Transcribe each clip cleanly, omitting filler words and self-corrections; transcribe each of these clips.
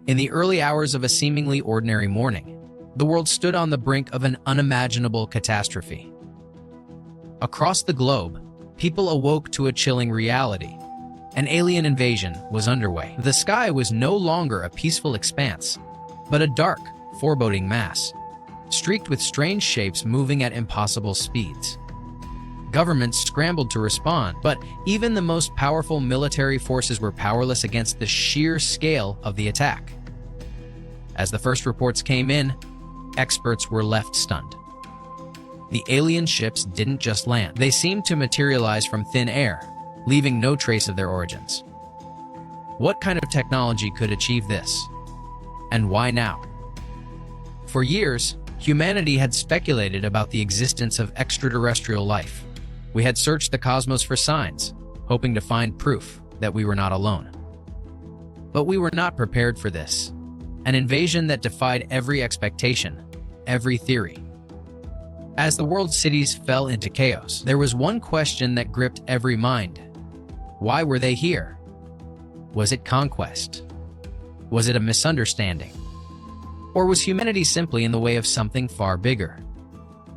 In the early hours of a seemingly ordinary morning, the world stood on the brink of an unimaginable catastrophe. Across the globe, people awoke to a chilling reality. An alien invasion was underway. The sky was no longer a peaceful expanse, but a dark, foreboding mass, streaked with strange shapes moving at impossible speeds. Governments scrambled to respond, but even the most powerful military forces were powerless against the sheer scale of the attack. As the first reports came in, experts were left stunned. The alien ships didn't just land. They seemed to materialize from thin air, leaving no trace of their origins. What kind of technology could achieve this? And why now? For years, humanity had speculated about the existence of extraterrestrial life. We had searched the cosmos for signs, hoping to find proof that we were not alone. But we were not prepared for this. An invasion that defied every expectation, every theory. As the world's cities fell into chaos, there was one question that gripped every mind. Why were they here? Was it conquest? Was it a misunderstanding? Or was humanity simply in the way of something far bigger?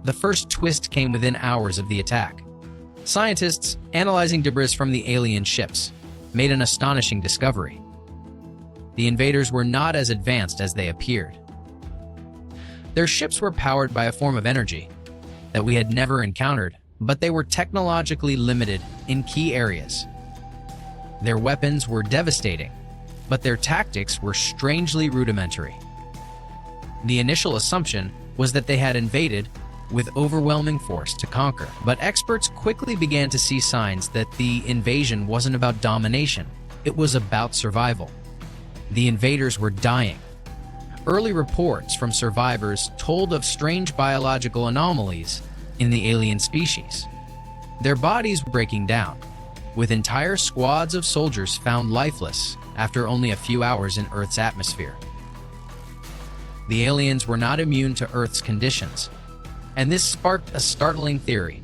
The first twist came within hours of the attack. Scientists, analyzing debris from the alien ships, made an astonishing discovery. The invaders were not as advanced as they appeared. Their ships were powered by a form of energy that we had never encountered, but they were technologically limited in key areas. Their weapons were devastating, but their tactics were strangely rudimentary. The initial assumption was that they had invaded with overwhelming force to conquer, but experts quickly began to see signs that the invasion wasn't about domination, it was about survival. The invaders were dying. Early reports from survivors told of strange biological anomalies in the alien species. Their bodies were breaking down, with entire squads of soldiers found lifeless after only a few hours in Earth's atmosphere. The aliens were not immune to Earth's conditions, and this sparked a startling theory.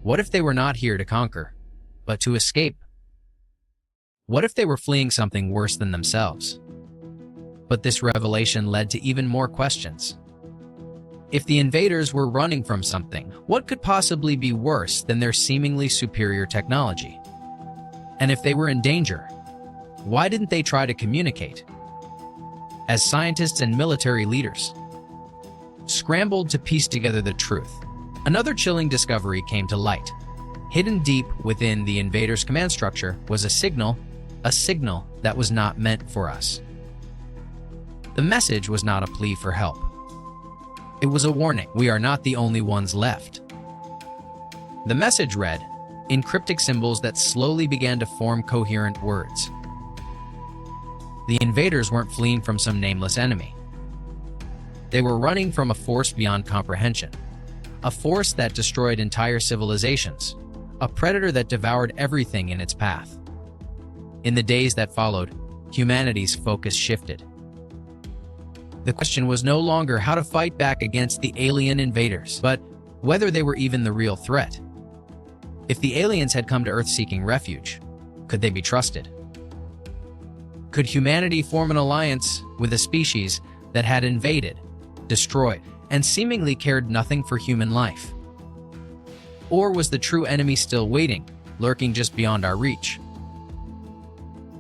What if they were not here to conquer, but to escape? What if they were fleeing something worse than themselves? But this revelation led to even more questions. If the invaders were running from something, what could possibly be worse than their seemingly superior technology? And if they were in danger, why didn't they try to communicate? As scientists and military leaders scrambled to piece together the truth, another chilling discovery came to light. Hidden deep within the invaders' command structure was a signal that was not meant for us. The message was not a plea for help. It was a warning. We are not the only ones left. The message read, in cryptic symbols that slowly began to form coherent words. The invaders weren't fleeing from some nameless enemy. They were running from a force beyond comprehension, a force that destroyed entire civilizations, a predator that devoured everything in its path. In the days that followed, humanity's focus shifted. The question was no longer how to fight back against the alien invaders, but whether they were even the real threat. If the aliens had come to Earth seeking refuge, could they be trusted? Could humanity form an alliance with a species that had invaded, destroyed, and seemingly cared nothing for human life? Or was the true enemy still waiting, lurking just beyond our reach?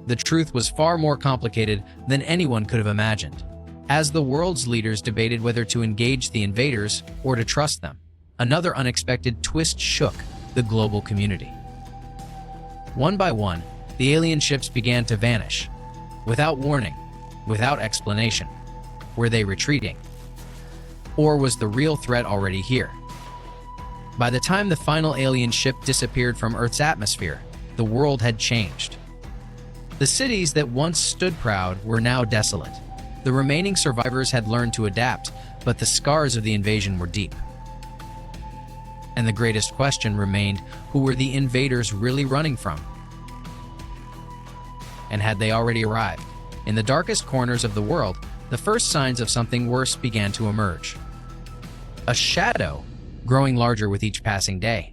The truth was far more complicated than anyone could have imagined. As the world's leaders debated whether to engage the invaders or to trust them, another unexpected twist shook the global community. One by one, the alien ships began to vanish. Without warning, without explanation. Were they retreating? Or was the real threat already here? By the time the final alien ship disappeared from Earth's atmosphere, the world had changed. The cities that once stood proud were now desolate. The remaining survivors had learned to adapt, but the scars of the invasion were deep. And the greatest question remained, who were the invaders really running from? And had they already arrived? In the darkest corners of the world, the first signs of something worse began to emerge. A shadow, growing larger with each passing day.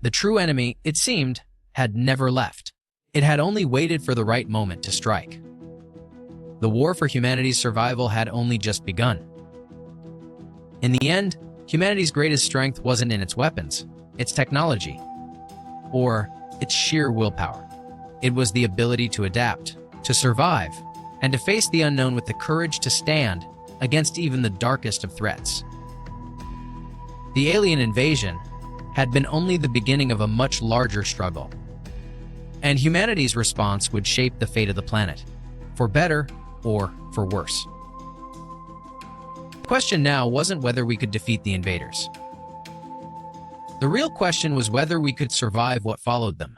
The true enemy, it seemed, had never left. It had only waited for the right moment to strike. The war for humanity's survival had only just begun. In the end, humanity's greatest strength wasn't in its weapons, its technology, or its sheer willpower. It was the ability to adapt, to survive, and to face the unknown with the courage to stand against even the darkest of threats. The alien invasion had been only the beginning of a much larger struggle, and humanity's response would shape the fate of the planet, for better or for worse. The question now wasn't whether we could defeat the invaders. The real question was whether we could survive what followed them.